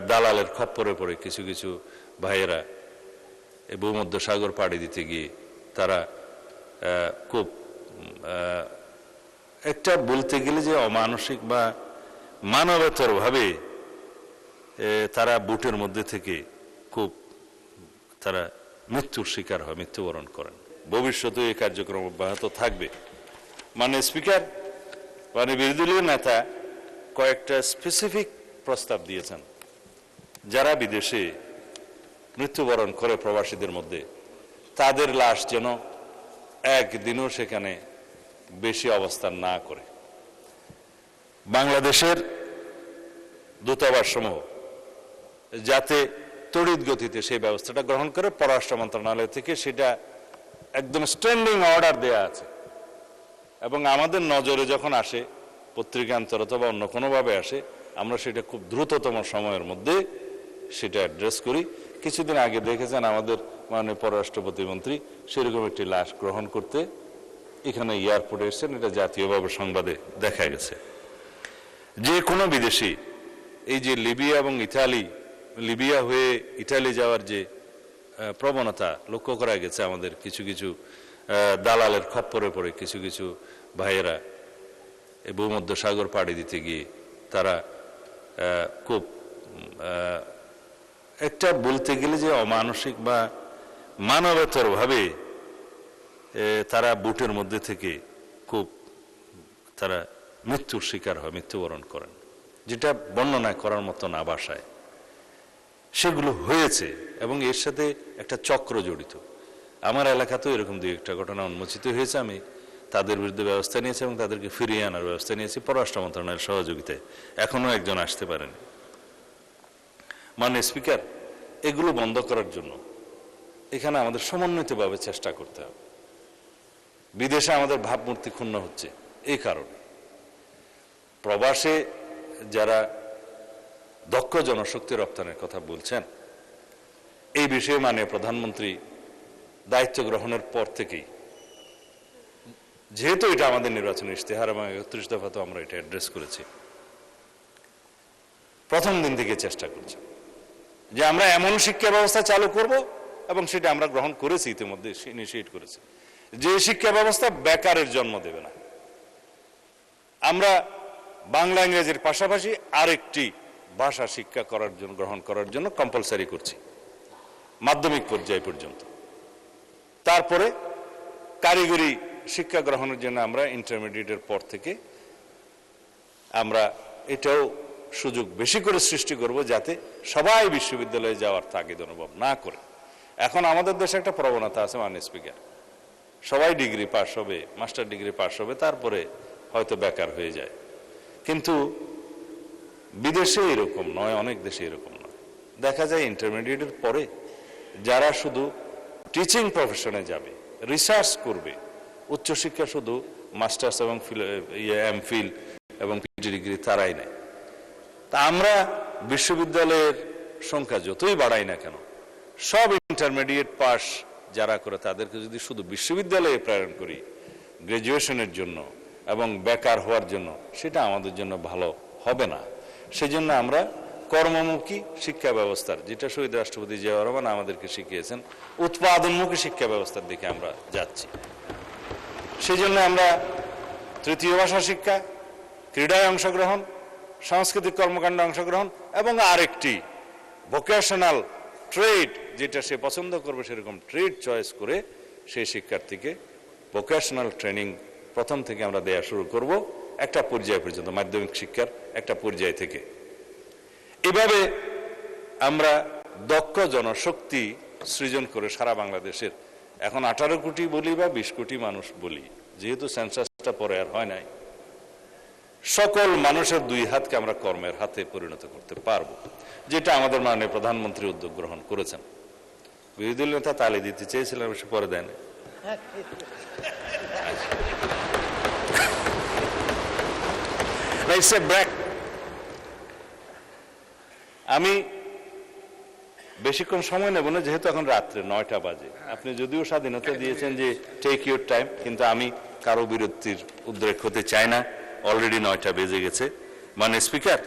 দালালের খপ্পরে পড়ে কিছু কিছু ভাইয়েরা এই ভূমধ্যসাগর পাড়ি দিতে গিয়ে তারা খুব একটা বলতে গেলে যে অমানসিক বা মানবেতর ভাবে তারা বুটের মধ্যে থেকে খুব তারা মৃত্যুর শিকার হয়, মৃত্যুবরণ করেন। ভবিষ্যতে এই কার্যক্রম অব্যাহত থাকবে। মাননীয় স্পিকার, মাননীয় বিরোধী দলীয় নেতা কয়েকটা স্পেসিফিক প্রস্তাব দিয়েছেন। যারা বিদেশে মৃত্যুবরণ করে প্রবাসীদের মধ্যে, তাদের লাশ যেন একদিনও সেখানে বেশি অবস্থান না করে। বাংলাদেশের দূতাবাস সমূহ যাতে তড়িৎ গতিতে সেই ব্যবস্থাটা গ্রহণ করে, পররাষ্ট্র মন্ত্রণালয় থেকে সেটা একদম স্ট্যান্ডিং অর্ডার দেয়া আছে এবং আমাদের নজরে যখন আসে, পত্রিকান্তর অথবা অন্য কোনোভাবে আসে, আমরা সেটা খুব দ্রুততম সময়ের মধ্যে সেটা অ্যাড্রেস করি। কিছুদিন আগে দেখেছেন আমাদের মাননীয় পররাষ্ট্র প্রতিমন্ত্রী সেরকম একটি লাশ গ্রহণ করতে এখানে এয়ারপোর্টে এসেছেন, এটা জাতীয়ভাবে সংবাদে দেখা গেছে। যে কোনো বিদেশি এই যে লিবিয়া এবং লিবিয়া হয়ে ইটালি যাওয়ার যে প্রবণতা লক্ষ্য করা গেছে, আমাদের কিছু কিছু দালালের খপ্পরে পড়ে কিছু কিছু ভাইয়েরা এই ভূমধ্যসাগর পাড়ি দিতে গিয়ে তারা খুব একটা বলতে গেলে যে অমানসিক বা মানবেতর ভাবে তারা বুটের মধ্যে থেকে খুব তারা মৃত্যুর শিকার হয়, মৃত্যুবরণ করেন, যেটা বর্ণনা করার মতো না ভাষায়। সেগুলো হয়েছে এবং এর সাথে একটা চক্র জড়িত। আমার এলাকাতেও এরকম দুই একটা ঘটনা উন্মোচিত হয়েছে। আমি তাদের বিরুদ্ধে ব্যবস্থা নিয়েছি এবং তাদেরকে ফিরিয়ে আনার ব্যবস্থা নিয়েছি পররাষ্ট্র মন্ত্রণালয়ের সহযোগিতায়। এখনো একজন আসতে পারেনি। মাননীয় স্পিকার, এগুলো বন্ধ করার জন্য এখানে আমাদের সমন্বিতভাবে চেষ্টা করতে হবে। বিদেশে আমাদের ভাবমূর্তি ক্ষুণ্ণ হচ্ছে এই কারণে। প্রবাসে যারা দক্ষ জনশক্তি রপ্তানির কথা বলছেন, এই বিষয়ে মাননীয় প্রধানমন্ত্রী দায়িত্ব গ্রহণের পর থেকেই, যেহেতু এটা আমাদের নির্বাচনী ইশতেহার এবং ৩১ দফা তো আমরা এটা অ্যাড্রেস করেছি, প্রথম দিন থেকে চেষ্টা করছেন যে আমরা এমন শিক্ষা ব্যবস্থা চালু করব, এবং সেটা আমরা গ্রহণ করেছি, ইতিমধ্যে ইনিশিয়েট করেছি, যে শিক্ষা ব্যবস্থা বেকারের জন্ম দেবে না। আমরা বাংলা ইংরেজির পাশাপাশি আরেকটি ভাষা শিক্ষা করার জন্য, গ্রহণ করার জন্য কম্পালসারি করছি মাধ্যমিক পর্যায় পর্যন্ত। তারপরে কারিগরি শিক্ষা গ্রহণের জন্য আমরা ইন্টারমিডিয়েটের পর থেকে আমরা এটাও সুযোগ বেশি করে সৃষ্টি করব, যাতে সবাই বিশ্ববিদ্যালয়ে যাওয়ার তাগিদ অনুভব না করে। এখন আমাদের দেশে একটা প্রবণতা আছে মাননীয় স্পিকার, সবাই ডিগ্রি পাস হবে, মাস্টার ডিগ্রি পাস হবে, তারপরে হয়তো বেকার হয়ে যায়। কিন্তু বিদেশে এরকম নয়, অনেক দেশে এরকম নয়। দেখা যায় ইন্টারমিডিয়েটের পরে যারা শুধু টিচিং প্রফেশনে যাবে, রিসার্চ করবে, উচ্চশিক্ষা শুধু মাস্টার্স এবং এমফিল এবং পিএইচডি ডিগ্রি তারাই নেয়। তা আমরা বিশ্ববিদ্যালয়ের সংখ্যা যতই বাড়াই না কেন, সব ইন্টারমিডিয়েট পাস যারা করে তাদেরকে যদি শুধু বিশ্ববিদ্যালয়ে প্রেরণ করি গ্রাজুয়েশনের জন্য এবং বেকার হওয়ার জন্য, সেটা আমাদের জন্য ভালো হবে না। সেজন্য আমরা কর্মমুখী শিক্ষা ব্যবস্থার, যেটা শহীদ রাষ্ট্রপতি জিয়াউর রহমান আমাদেরকে শিখিয়েছেন, উৎপাদনমুখী শিক্ষা ব্যবস্থার দিকে আমরা যাচ্ছি। সেজন্য আমরা তৃতীয় ভাষা শিক্ষা, ক্রীড়ায় অংশগ্রহণ, সাংস্কৃতিক কর্মকাণ্ডে অংশগ্রহণ এবং আরেকটি ভোকেশনাল ট্রেড, যেটা সে পছন্দ করবে সেরকম ট্রেড চয়েস করে সেই শিক্ষার্থীকে ভোকেশনাল ট্রেনিং প্রথম থেকে আমরা দেয়া শুরু করব, একটা পর্যায় পর্যন্ত, মাধ্যমিক শিক্ষার একটা পর্যায় থেকে। এভাবে আমরা দক্ষ জনশক্তি সৃজন করে সারা বাংলাদেশের, এখন 18 কোটি বলি বা 20 কোটি মানুষ বলি, যেহেতু সেন্সাসটা পরে আর হয় নাই, সকল মানুষের দুই হাতকে আমরা কর্মের হাতে পরিণত করতে পারবো, যেটা আমাদের মাননীয় প্রধানমন্ত্রী উদ্যোগ গ্রহণ করেছেন। বিরোধী দলীয় নেতা তালি দিতে চেয়েছিলেন, অবশ্য পরে দেয়নি। আমি বেশিক্ষণ সময় নেব না, যেহেতু এখন রাত্রে 9টা বাজে। আপনি যদিও স্বাধীনতা দিয়েছেন যে টেক ইউর টাইম, কিন্তু আমি কারো বিরতির উদ্রেক হতে চাই না। অলরেডি 9টা বেজে গেছে। মাননীয় স্পিকার,